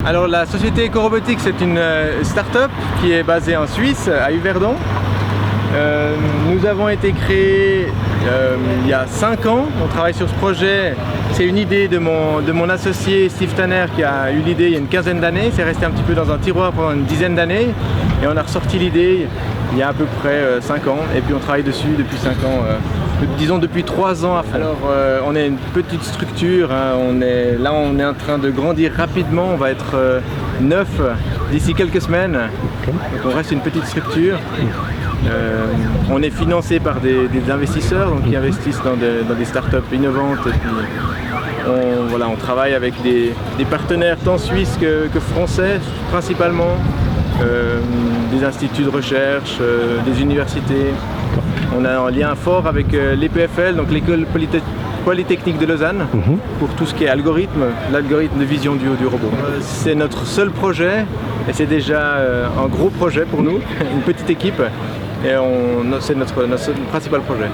Alors la société EcoRobotics, c'est une start-up qui est basée en Suisse, à Yverdon. Nous avons été créés il y a 5 ans. On travaille sur ce projet. C'est une idée de mon associé Steve Tanner qui a eu l'idée il y a une quinzaine d'années. C'est resté un petit peu dans un tiroir pendant une dizaine d'années. Et on a ressorti l'idée il y a à peu près 5 ans. Et puis on travaille dessus depuis 5 ans. Disons depuis 3 ans à fond. Alors on est une petite structure, hein. on est en train de grandir rapidement, on va être 9 d'ici quelques semaines. Donc on reste une petite structure. On est financé par des investisseurs donc, qui investissent dans des startups innovantes. Et puis on travaille avec des partenaires tant suisses que français principalement, des instituts de recherche, des universités. On a un lien fort avec l'EPFL, donc l'école polytechnique de Lausanne, pour tout ce qui est l'algorithme de vision du robot. C'est notre seul projet et c'est déjà un gros projet pour nous, une petite équipe. Et c'est notre principal projet.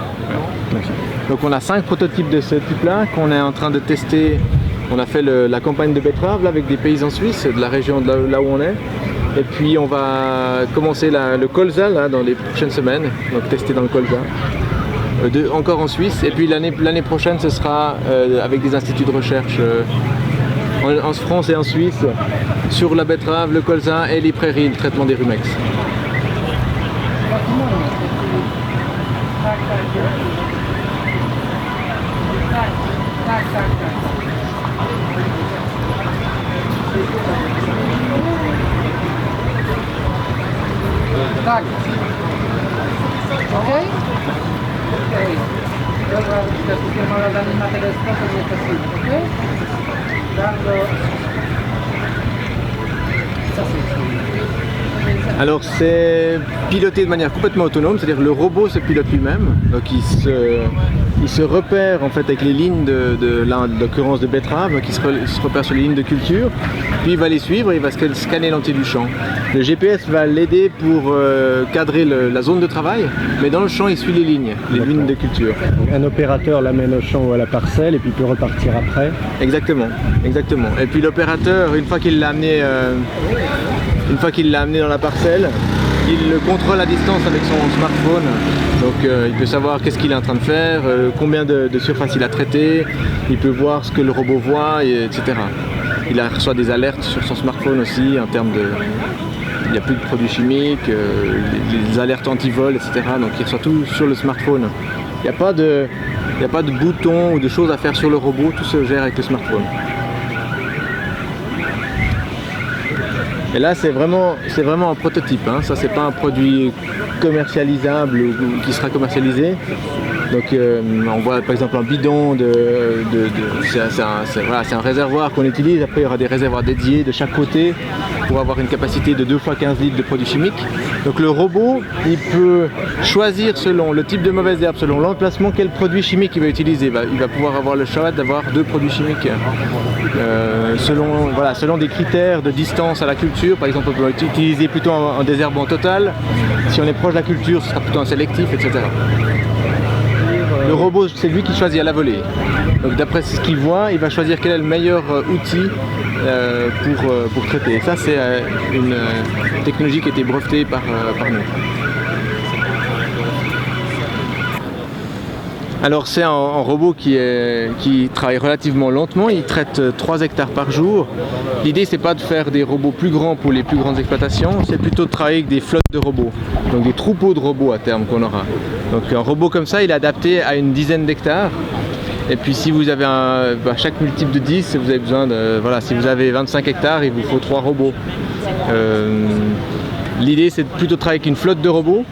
Ouais. Donc on a 5 prototypes de ce type-là qu'on est en train de tester. On a fait la campagne de betterave là, avec des paysans suisses de la région de là où on est. Et puis on va commencer le colza là, dans les prochaines semaines, donc tester dans le colza, encore en Suisse. Et puis l'année prochaine ce sera avec des instituts de recherche en France et en Suisse sur la betterave, le colza et les prairies, le traitement des rumex. Tak. Okej? Okej. Dobra, też firma zanim ma teleskop, to nie pasuje, okej? Bardzo... Alors c'est piloté de manière complètement autonome, c'est-à-dire le robot se pilote lui-même, donc il se repère en fait avec les lignes de l'occurrence de betterave, donc il se repère sur les lignes de culture, puis il va les suivre et il va scanner l'entier du champ. Le GPS va l'aider pour cadrer la zone de travail, mais dans le champ il suit les lignes de culture. Donc, un opérateur l'amène au champ ou à la parcelle et puis il peut repartir après. Exactement. Et puis l'opérateur, une fois qu'il l'a amené dans la parcelle, il contrôle à distance avec son smartphone. Donc il peut savoir qu'est-ce qu'il est en train de faire, combien de surface il a traité, il peut voir ce que le robot voit, etc. Il reçoit des alertes sur son smartphone aussi en termes de... Il n'y a plus de produits chimiques, des alertes anti-vol, etc. Donc il reçoit tout sur le smartphone. Il n'y a pas de boutons ou de choses à faire sur le robot, tout se gère avec le smartphone. Et là c'est vraiment un prototype, hein. Ça c'est pas un produit commercialisable ou qui sera commercialisé. Donc on voit par exemple un bidon, c'est un réservoir qu'on utilise, après il y aura des réservoirs dédiés de chaque côté pour avoir une capacité de 2 fois 15 litres de produits chimiques. Donc le robot, il peut choisir selon le type de mauvaise herbe, selon l'emplacement, quel produit chimique il va utiliser. Il va pouvoir avoir le choix d'avoir 2 produits chimiques selon des critères de distance à la culture. Par exemple on peut utiliser plutôt un désherbant total, si on est proche de la culture ce sera plutôt un sélectif, etc. Le robot, c'est lui qui choisit à la volée. Donc d'après ce qu'il voit, il va choisir quel est le meilleur outil pour traiter. Et ça, c'est une technologie qui a été brevetée par nous. Alors c'est un robot qui travaille relativement lentement, il traite 3 hectares par jour. L'idée c'est pas de faire des robots plus grands pour les plus grandes exploitations, c'est plutôt de travailler avec des flottes de robots, donc des troupeaux de robots à terme qu'on aura. Donc un robot comme ça il est adapté à une dizaine d'hectares. Et puis si vous avez chaque multiple de 10, vous avez besoin de... si vous avez 25 hectares, il vous faut 3 robots. L'idée c'est plutôt de travailler avec une flotte de robots.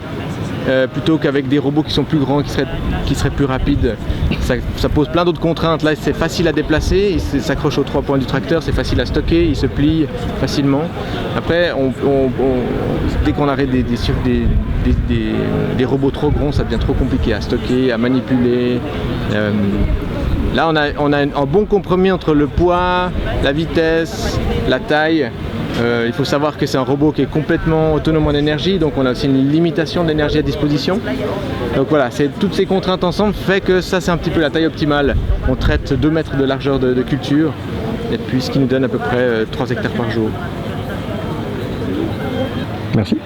Plutôt qu'avec des robots qui sont plus grands, qui seraient plus rapides. Ça pose plein d'autres contraintes. Là c'est facile à déplacer, il s'accroche aux 3 points du tracteur, c'est facile à stocker, il se plie facilement. Après, dès qu'on arrête des robots trop grands, ça devient trop compliqué à stocker, à manipuler. Là on a un bon compromis entre le poids, la vitesse, la taille. Il faut savoir que c'est un robot qui est complètement autonome en énergie, donc on a aussi une limitation d'énergie à disposition. Donc voilà, toutes ces contraintes ensemble fait que ça c'est un petit peu la taille optimale. On traite 2 mètres de largeur de culture et puis ce qui nous donne à peu près 3 hectares par jour. Merci.